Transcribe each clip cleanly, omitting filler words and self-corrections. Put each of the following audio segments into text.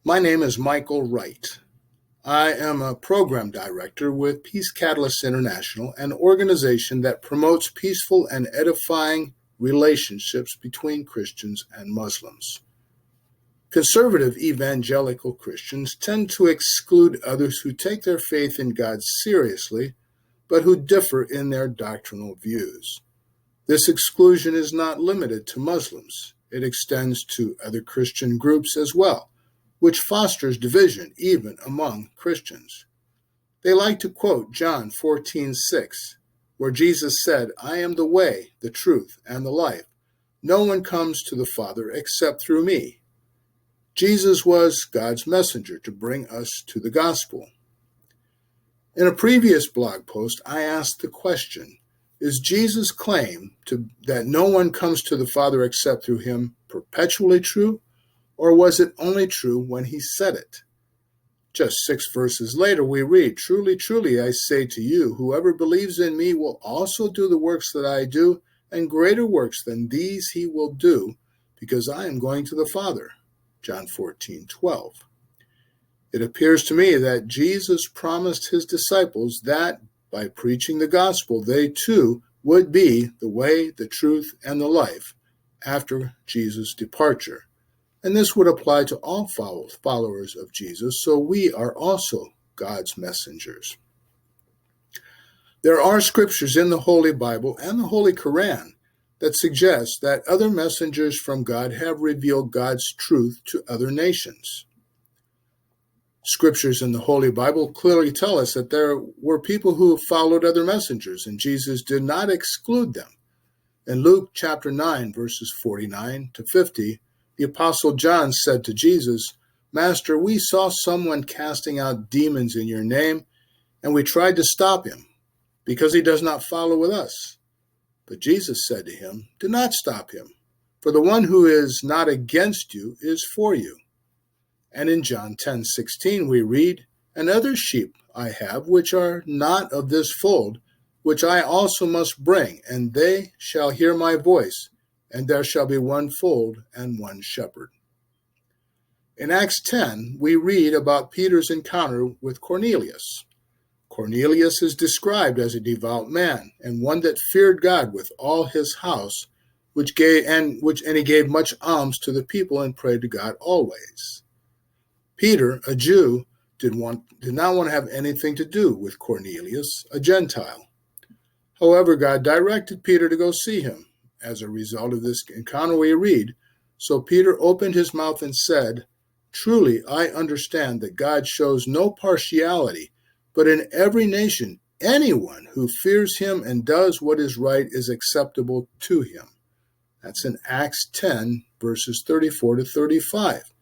My name is Michael Wright. I am a program director with Peace Catalyst International, an organization that promotes peaceful and edifying relationships between Christians and Muslims. Conservative evangelical Christians tend to exclude others who take their faith in God seriously, but who differ in their doctrinal views. This exclusion is not limited to Muslims. It extends to other Christian groups as well, which fosters division even among Christians. They like to quote John 14:6, where Jesus said, "I am the way, the truth, and the life. No one comes to the Father except through me." Jesus was God's messenger to bring us to the gospel. In a previous blog post, I asked the question, is Jesus' claim that no one comes to the Father except through him perpetually true, or was it only true when he said it? Just 6 verses later, we read, "Truly, truly, I say to you, whoever believes in me will also do the works that I do, and greater works than these he will do, because I am going to the Father." John 14:12. It appears to me that Jesus promised his disciples that by preaching the gospel, they too would be the way, the truth, and the life after Jesus' departure. And this would apply to all followers of Jesus, so we are also God's messengers. There are scriptures in the Holy Bible and the Holy Quran that suggest that other messengers from God have revealed God's truth to other nations. Scriptures in the Holy Bible clearly tell us that there were people who followed other messengers, and Jesus did not exclude them. In Luke chapter 9, verses 49 to 50, the Apostle John said to Jesus, "Master, we saw someone casting out demons in your name, and we tried to stop him, because he does not follow with us." But Jesus said to him, "Do not stop him, for the one who is not against you is for you." And in John 10:16 we read, "And other sheep I have, which are not of this fold, which I also must bring, and they shall hear my voice, and there shall be one fold and one shepherd." In Acts 10, we read about Peter's encounter with Cornelius. Cornelius is described as a devout man and one that feared God with all his house, and he gave much alms to the people and prayed to God always. Peter, a Jew, did not want to have anything to do with Cornelius, a Gentile. However, God directed Peter to go see him. As a result of this encounter, we read, "So Peter opened his mouth and said, 'Truly I understand that God shows no partiality, but in every nation anyone who fears him and does what is right is acceptable to him.'" That's in Acts 10, verses 34 to 35.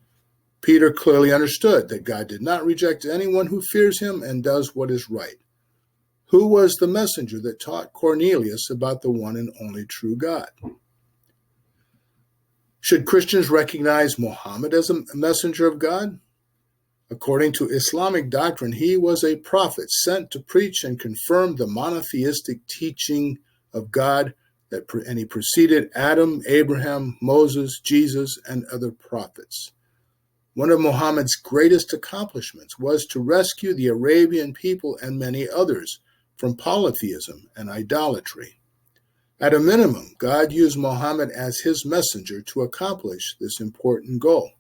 Peter clearly understood that God did not reject anyone who fears him and does what is right. Who was the messenger that taught Cornelius about the one and only true God? Should Christians recognize Muhammad as a messenger of God? According to Islamic doctrine, he was a prophet sent to preach and confirm the monotheistic teaching of God, and he preceded Adam, Abraham, Moses, Jesus, and other prophets. One of Muhammad's greatest accomplishments was to rescue the Arabian people and many others from polytheism and idolatry. At a minimum, God used Muhammad as his messenger to accomplish this important goal.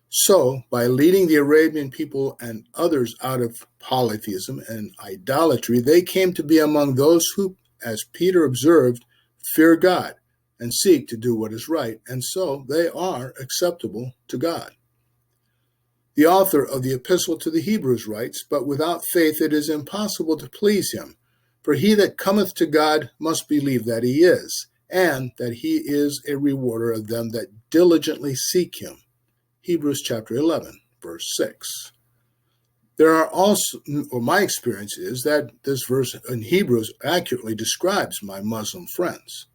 So, by leading the Arabian people and others out of polytheism and idolatry, they came to be among those who, as Peter observed, fear God and seek to do what is right, and so they are acceptable to God. The author of the Epistle to the Hebrews writes, "But without faith it is impossible to please him. For he that cometh to God must believe that he is, and that he is a rewarder of them that diligently seek him." Hebrews chapter 11, verse 6. My experience is that this verse in Hebrews accurately describes my Muslim friends.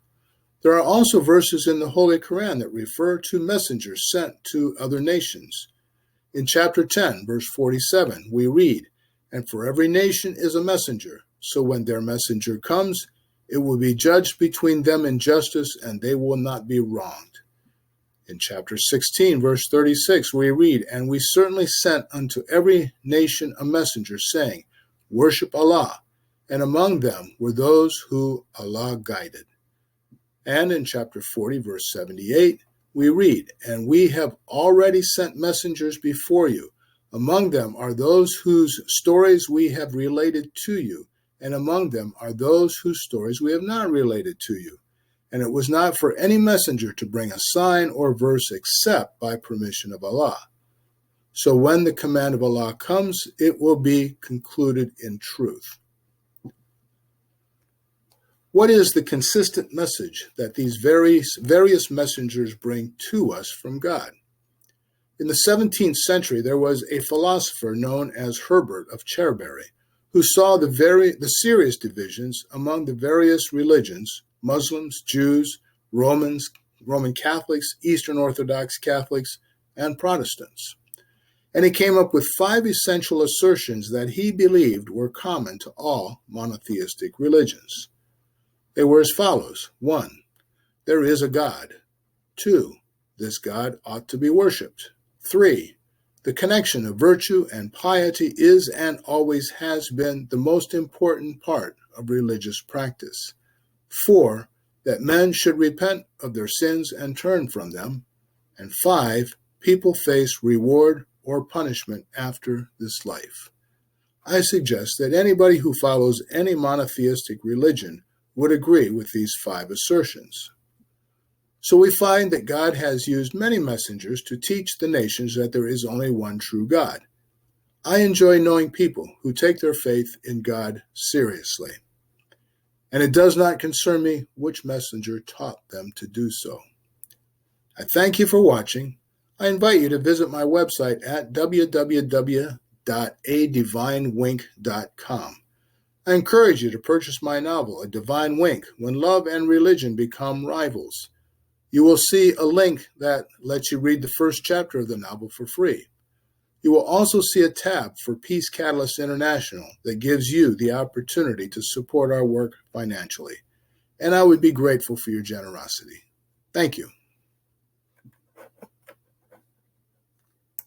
There are also verses in the Holy Quran that refer to messengers sent to other nations. In chapter 10, verse 47, we read, "And for every nation is a messenger, so when their messenger comes, it will be judged between them in justice, and they will not be wronged." In chapter 16, verse 36, we read, "And we certainly sent unto every nation a messenger, saying, Worship Allah, and among them were those who Allah guided." And in chapter 40, verse 78, we read, "And we have already sent messengers before you. Among them are those whose stories we have related to you, and among them are those whose stories we have not related to you. And it was not for any messenger to bring a sign or verse except by permission of Allah. So when the command of Allah comes, it will be concluded in truth." What is the consistent message that these various messengers bring to us from God? In the 17th century, there was a philosopher known as Herbert of Cherbury, who saw the serious divisions among the various religions: Muslims, Jews, Romans, Roman Catholics, Eastern Orthodox Catholics, and Protestants. And he came up with 5 essential assertions that he believed were common to all monotheistic religions. They were as follows: 1. There is a God. 2. This God ought to be worshipped. 3. The connection of virtue and piety is and always has been the most important part of religious practice. 4. That men should repent of their sins and turn from them. And 5. People face reward or punishment after this life. I suggest that anybody who follows any monotheistic religion would agree with these 5 assertions. So we find that God has used many messengers to teach the nations that there is only one true God. I enjoy knowing people who take their faith in God seriously. And it does not concern me which messenger taught them to do so. I thank you for watching. I invite you to visit my website at www.adivinewink.com. I encourage you to purchase my novel, A Divine Wink, When Love and Religion Become Rivals. You will see a link that lets you read the first chapter of the novel for free. You will also see a tab for Peace Catalyst International that gives you the opportunity to support our work financially. And I would be grateful for your generosity. Thank you.